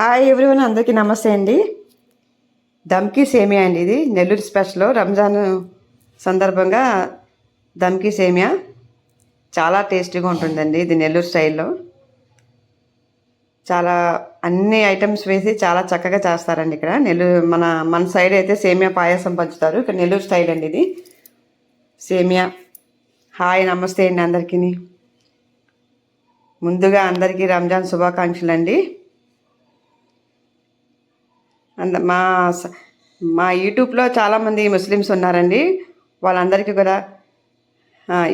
Hi everyone, అందరికీ నమస్తే అండి. దమ్కి సేమియా అండి. ఇది నెల్లూరు స్పెషల్. రంజాన్ సందర్భంగా దమ్కి సేమియా చాలా టేస్టీగా ఉంటుందండి. ఇది నెల్లూరు స్టైల్లో చాలా అన్ని ఐటమ్స్ వేసి చాలా చక్కగా చేస్తారండి. ఇక్కడ నెల్లూరు మన సైడ్ అయితే సేమియా పాయసం పంచుతారు. ఇక్కడ నెల్లూరు స్టైల్ అండి ఇది సేమియా. హాయ్ నమస్తే అండి అందరికీ. ముందుగా అందరికీ రంజాన్ శుభాకాంక్షలు అండి. మా మా యూట్యూబ్లో చాలామంది ముస్లిమ్స్ ఉన్నారండి. వాళ్ళందరికీ కూడా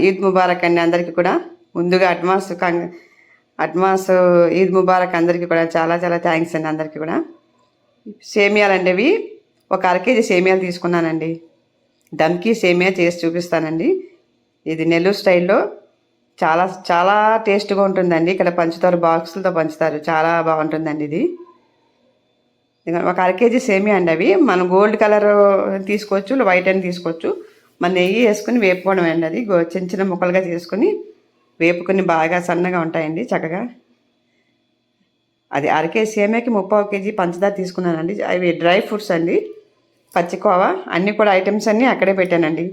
ఈద్ ముబారక్ అండి. అందరికీ కూడా ముందుగా అడ్వాన్స్ ఈద్ ముబారక్ అందరికీ కూడా చాలా చాలా థ్యాంక్స్ అండి. అందరికీ కూడా సేమియాలండి అవి ఒక అరకేజీ సేమియాలు తీసుకున్నానండి. దమ్కి సేమియా చేసి చూపిస్తానండి. ఇది నెల్లూరు స్టైల్లో చాలా చాలా టేస్ట్గా ఉంటుందండి. ఇక్కడ పంచుతారు, బాక్సులతో పంచుతారు. చాలా బాగుంటుందండి ఇది. ఒక అరకేజీ సేమియా అండి. అవి మనం గోల్డ్ కలర్ తీసుకోవచ్చు, వైట్ అని తీసుకోవచ్చు. మన నెయ్యి వేసుకుని వేపుకోవడం అండి. అది చిన్న చిన్న ముక్కలుగా చేసుకుని వేపుకొని బాగా సన్నగా ఉంటాయండి చక్కగా. అది అరకేజీ సేమియాకి 30 కేజీ పంచదార తీసుకున్నానండి. అవి డ్రై ఫ్రూట్స్ అండి, పచ్చికోవా అన్నీ కూడా ఐటమ్స్ అన్నీ అక్కడే పెట్టానండి.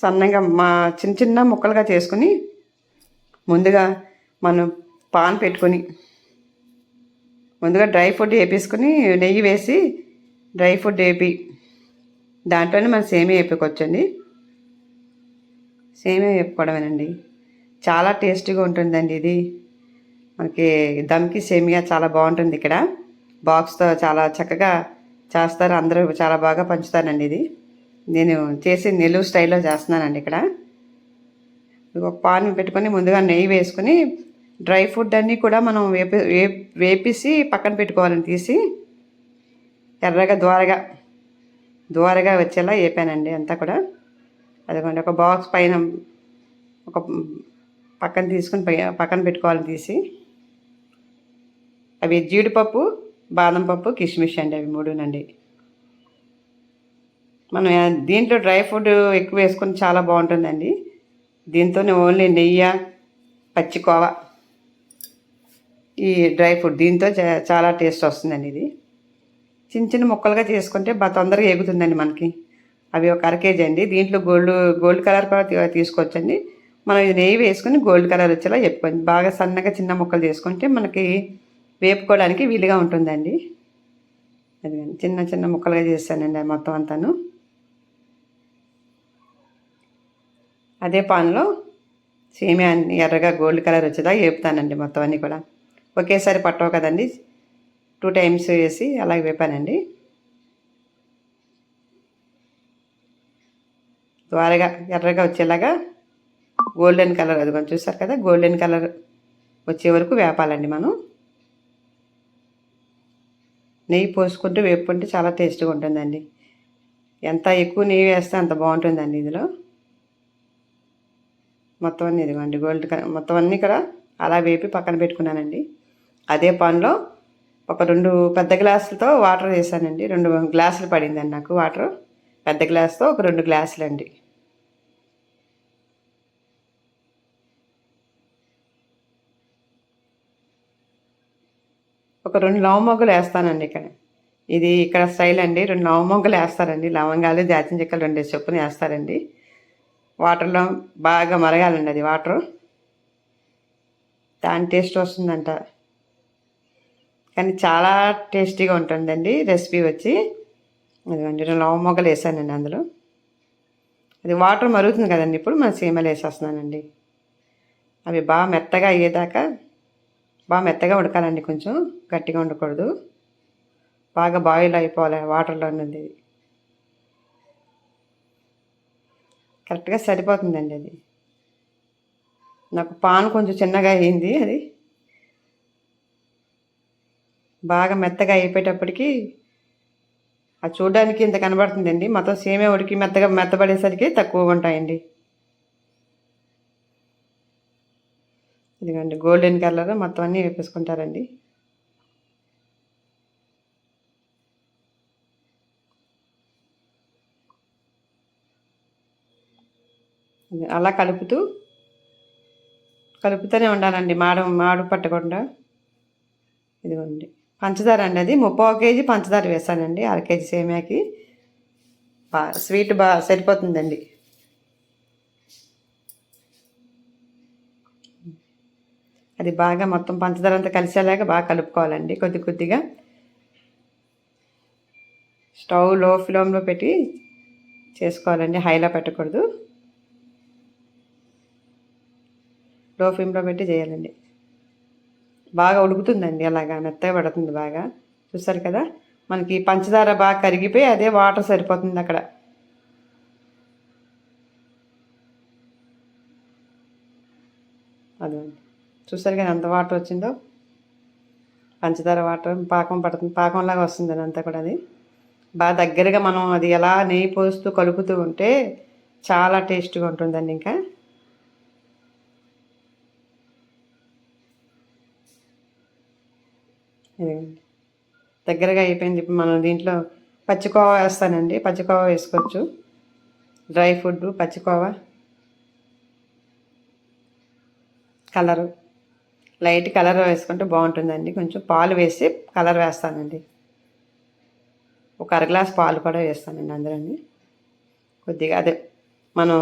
సన్నగా చిన్న చిన్న ముక్కలుగా చేసుకుని ముందుగా మనం పాన్ పెట్టుకొని ముందుగా డ్రై ఫ్రూట్ వేపేసుకుని నెయ్యి వేసి డ్రై ఫ్రూట్ వేపి దాంట్లోనే మనం సేమియా వేపుకోవచ్చండి. సేమియా వేపుకోవడమేనండి. చాలా టేస్టీగా ఉంటుందండి ఇది. మనకి దమ్కి సేమియా చాలా బాగుంటుంది. ఇక్కడ బాక్స్తో చాలా చక్కగా చేస్తారు. అందరూ చాలా బాగా పంచుతానండి. ఇది నేను చేసి నెల్లూరు స్టైల్లో చేస్తున్నానండి. ఇక్కడ ఒక పాన్ పెట్టుకొని ముందుగా నెయ్యి వేసుకొని డ్రై ఫ్రూట్ అన్నీ కూడా మనం వేపేసి పక్కన పెట్టుకోవాలని తీసి ఎర్రగా దోరగా వచ్చేలా వేపానండి అంతా కూడా. అదిగోండి ఒక బాక్స్ పైన ఒక పక్కన తీసుకుని పక్కన పెట్టుకోవాలని తీసి అవి జీడిపప్పు, బాదం పప్పు, కిస్మిస్ అండి. అవి మూడునండి. మనం దీంట్లో డ్రై ఫ్రూట్ ఎక్కువ వేసుకొని చాలా బాగుంటుందండి. దీంతోనే ఓన్లీ నెయ్యి, పచ్చికోవా, ఈ డ్రై ఫ్రూట్ దీంతో చాలా టేస్ట్ వస్తుందండి. ఇది చిన్న చిన్న ముక్కలుగా చేసుకుంటే తొందరగా ఎగుతుందండి మనకి. అవి ఒక అరకేజీ అండి. దీంట్లో గోల్డ్ కలర్ కూడా తీసుకోవచ్చండి. మనం ఇది నెయ్యి వేసుకుని గోల్డ్ కలర్ వచ్చేలా చెప్పుకోండి. బాగా సన్నగా చిన్న ముక్కలు చేసుకుంటే మనకి వేపుకోవడానికి వీలుగా ఉంటుందండి. అది చిన్న చిన్న ముక్కలుగా చేస్తానండి మొత్తం అంతాను. అదే పాన్లో సేమియా ఎర్రగా గోల్డ్ కలర్ వచ్చేదా వేపుతానండి. మొత్తం అన్నీ కూడా ఒకేసారి పట్టవు కదండి. 2 టైమ్స్ వేసి అలాగే వేపానండి. త్వరగా ఎర్రగా వచ్చేలాగా గోల్డెన్ కలర్, అది కొంచెం చూస్తారు కదా, గోల్డెన్ కలర్ వచ్చే వరకు వేపాలండి. మనం నెయ్యి పోసుకుంటూ వేపుకుంటే చాలా టేస్ట్గా ఉంటుందండి. ఎంత ఎక్కువ నెయ్యి వేస్తే అంత బాగుంటుందండి. ఇందులో మొత్తం అన్నీ ఇదిగోండి గోల్డ్ కలర్ మొత్తం అన్నీ కూడా అలా వేపి పక్కన పెట్టుకున్నానండి. అదే పాన్లో ఒక 2 పెద్ద గ్లాసులతో వాటర్ వేసానండి. 2 గ్లాసులు పడిందండి నాకు వాటర్. పెద్ద గ్లాసుతో ఒక 2 గ్లాసులు అండి. ఒక 2 లవంగలు వేస్తానండి. ఇది ఇక్కడ స్టైల్ అండి. 2 లవంగలు వేస్తారండి. లవంగాలు, దాల్చిన చెక్కలు 2 చొప్పున వేస్తారండి. వాటర్లో బాగా మరగాలండి. అది వాటరు దాని టేస్ట్ వస్తుందంట. కానీ చాలా టేస్టీగా ఉంటుందండి రెసిపీ వచ్చి. అదిగోండి 2 లవంగలు వేసానండి అందులో. అది వాటర్ మరుగుతుంది కదండి. ఇప్పుడు మనం సేమియాలు వేసేస్తున్నానండి. అవి బాగా మెత్తగా అయ్యేదాకా బాగా మెత్తగా ఉడకాలండి. కొంచెం గట్టిగా ఉండకూడదు. బాగా బాయిల్ అయిపోవాలి వాటర్లో ఉన్నది. కరెక్ట్గా సరిపోతుందండి. అది నాకు పాన్ కొంచెం చిన్నగా అయింది. అది బాగా మెత్తగా అయిపోయేటప్పటికి అది చూడడానికి ఇంత కనబడుతుందండి. మొత్తం సేమియా ఉడికి మెత్తబడేసరికి తక్కువ ఉంటాయండి. ఇదిగోండి గోల్డెన్ కలర్ మొత్తం అన్నీ వేపేసుకుంటారండి. అలా కలుపుతూనే ఉండాలండి. మాడు పట్టకుండా ఇదిగోండి పంచదార అండి, అది 30 కేజీ పంచదార వేసానండి 1/2 కేజీ సేమియాకి. స్వీట్ బాగా సరిపోతుందండి. అది బాగా మొత్తం పంచదార అంతా కలిసేలాగా బాగా కలుపుకోవాలండి. కొద్ది కొద్దిగా స్టవ్ లో ఫ్లేమ్లో పెట్టి చేసుకోవాలండి, హైలో పెట్టకూడదు, లో ఫ్లేమ్లో పెట్టి చేయాలండి. బాగా ఉడుకుతుందండి, అలాగా మెత్తగా పడుతుంది బాగా. చూసారు కదా, మనకి పంచదార బాగా కరిగిపోయి అదే వాటర్ సరిపోతుంది అక్కడ. అదండి, చూసారు కదా ఎంత వాటర్ వచ్చిందో, పంచదార వాటర్ పాకం పడుతుంది, పాకంలాగా వస్తుంది అదంతా కూడా. అది బాగా దగ్గరగా మనం అది ఎలా నెయ్యి పోస్తూ కలుపుతూ ఉంటే చాలా టేస్ట్గా ఉంటుందండి. ఇంకా దగ్గరగా అయిపోయింది. ఇప్పుడు మనం దీంట్లో పచ్చికోవా వేస్తానండి, పచ్చికోవా వేసుకోవచ్చు, డ్రై ఫ్రూట్, పచ్చికోవా, కలరు, లైట్ కలర్ వేసుకుంటే బాగుంటుందండి. కొంచెం పాలు వేసి కలర్ వేస్తానండి, ఒక 1/2 గ్లాస్ పాలు కూడా వేస్తానండి అందులోని. కొద్దిగా అదే మనం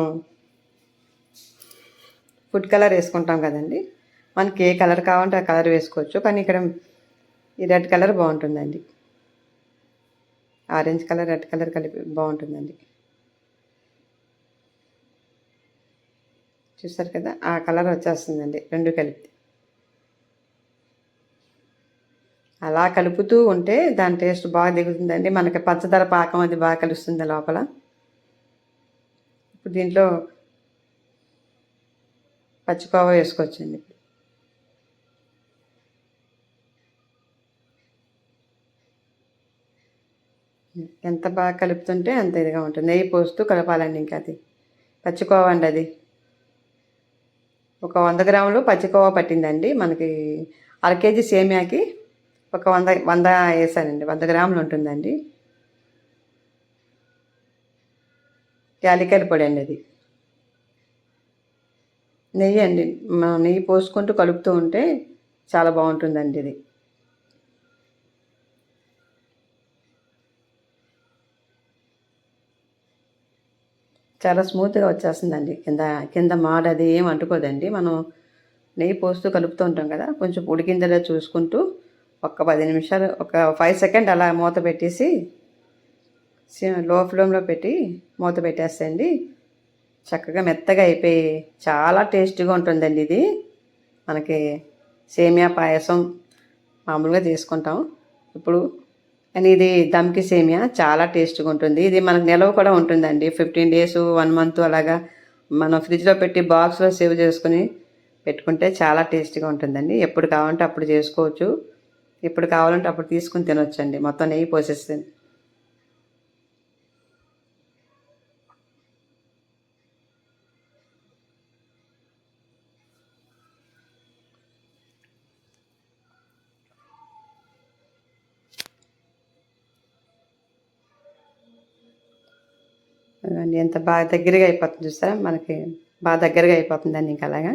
ఫుడ్ కలర్ వేసుకుంటాం కదండి, మనకి ఏ కలర్ కావాలంటే ఆ కలర్ వేసుకోవచ్చు. కానీ ఇక్కడ ఈ రెడ్ కలర్ బాగుంటుందండి, ఆరెంజ్ కలర్ రెడ్ కలర్ కలిపి బాగుంటుందండి. చూసారు కదా, ఆ కలర్ వచ్చేస్తుందండి రెండు కలిపి. అలా కలుపుతూ ఉంటే దాని టేస్ట్ బాగా దిగుతుందండి, మనకి పంచదార పాకం అది బాగా కలుస్తుంది లోపల. ఇప్పుడు దీంట్లో పచ్చికోవా వేసుకోవచ్చండి. ఎంత బాగా కలుపుతుంటే అంత ఇదిగా ఉంటుంది, నెయ్యి పోస్తూ కలపాలండి. ఇంకా అది పచ్చికోవా అండి, అది ఒక 100 గ్రాములు పచ్చికోవా పట్టిందండి మనకి. 1/2 కేజీ సేమియాకి ఒక 100 వేసానండి, 100 గ్రాములు ఉంటుందండి. యాలక్కాయల పొడి అండి, అది నెయ్యి అండి, మనం నెయ్యి పోసుకుంటూ కలుపుతూ ఉంటే చాలా బాగుంటుందండి. ఇది చాలా స్మూత్గా వచ్చేస్తుందండి, కింద కింద మాడ అది ఏం అంటుకోదండి. మనం నెయ్యి పోస్తూ కలుపుతూ ఉంటాం కదా, కొంచెం ఉడికిందలో చూసుకుంటూ ఒక 10 నిమిషాలు, ఒక 5 సెకండ్ అలా మూత పెట్టేసి లో ఫ్లేమ్లో పెట్టి మూత పెట్టేసేయండి. చక్కగా మెత్తగా అయిపోయి చాలా టేస్టీగా ఉంటుందండి. ఇది మనకి సేమియా పాయసం మామూలుగా చేసుకుంటాం ఇప్పుడు, అని ఇది దమ్కి సేమియా చాలా టేస్ట్గా ఉంటుంది. ఇది మనకు నిల్వ కూడా ఉంటుందండి, 15 డేస్ 1 మంత్ అలాగా మనం ఫ్రిడ్జ్లో పెట్టి బాక్స్లో సేవ్ చేసుకుని పెట్టుకుంటే చాలా టేస్టీగా ఉంటుందండి. ఎప్పుడు కావాలంటే అప్పుడు చేసుకోవచ్చు, ఎప్పుడు కావాలంటే అప్పుడు తీసుకుని తినొచ్చండి, మొత్తం నెయ్యి పోసేస్తుంది. అండి ఎంత బాగా దగ్గరగా అయిపోతుంది చూస్తారా, మనకి బాగా దగ్గరగా అయిపోతుందండి. ఇంకా అలాగా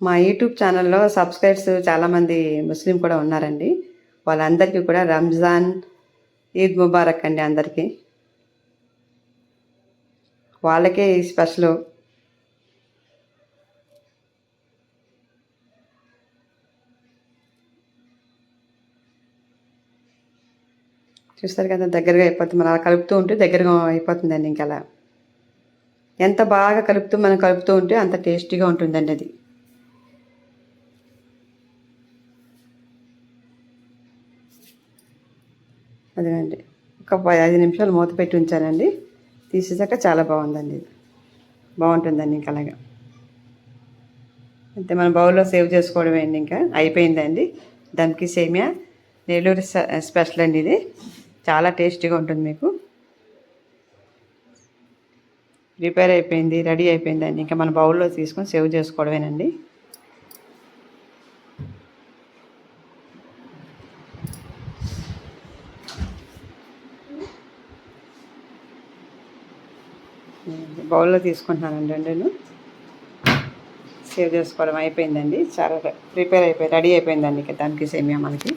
మా యూట్యూబ్ ఛానల్లో సబ్స్క్రైబర్స్ చాలామంది ముస్లిం కూడా ఉన్నారండి. వాళ్ళందరికీ కూడా రంజాన్ ఈద్ ముబారక్ అండి అందరికీ. వాళ్ళకే ఈ స్పెషల్. చూస్తారు కదా, దగ్గరగా అయిపోతుంది, మనం అలా కలుపుతూ ఉంటే దగ్గరగా అయిపోతుందండి. ఇంకా అలా ఎంత బాగా మనం కలుపుతూ ఉంటే అంత టేస్టీగా ఉంటుందండి. అది అదేనండి, ఒక 5 నిమిషాలు మూత పెట్టి ఉంచానండి, తీసేసాక చాలా బాగుందండి, ఇది బాగుంటుందండి. ఇంకా అలాగా అంతే, మన బౌల్లో సేవ్ చేసుకోవడమే అండి. ఇంకా అయిపోయిందండి దమ్కి సేమియా, నెల్లూరు స్పెషల్ అండి. ఇది చాలా టేస్టీగా ఉంటుంది, మీకు ప్రిపేర్ అయిపోయింది, రెడీ అయిపోయిందండి. ఇంకా మన బౌల్లో తీసుకొని సేవ్ చేసుకోవడమేనండి. బౌల్లో తీసుకుంటున్నానండి నేను. సేవ్ చేసుకోవడం అయిపోయిందండి. చాలా ప్రిపేర్ అయిపోయి రెడీ అయిపోయిందండి. ఇక దానికి సేమియా మనకి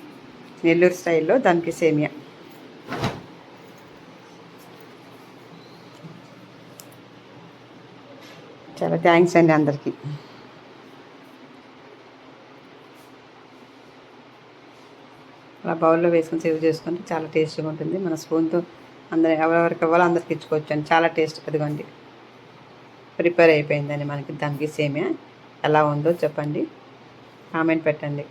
నెల్లూరు స్టైల్లో దానికి సేమియా. చాలా థ్యాంక్స్ అండి అందరికీ. అలా బౌల్లో వేసుకొని సేవ్ చేసుకుంటే చాలా టేస్ట్గా ఉంటుంది. మన స్పూన్తో అందరు ఎవరెవరికి ఇవ్వాలో అందరికి ఇచ్చుకోవచ్చు అండి. చాలా టేస్ట్ అదిగోండి ప్రిపేర్ అయిపోయిందండి మనకి దానికి సేమియా. ఎలా ఉందో చెప్పండి, కామెంట్ పెట్టండి.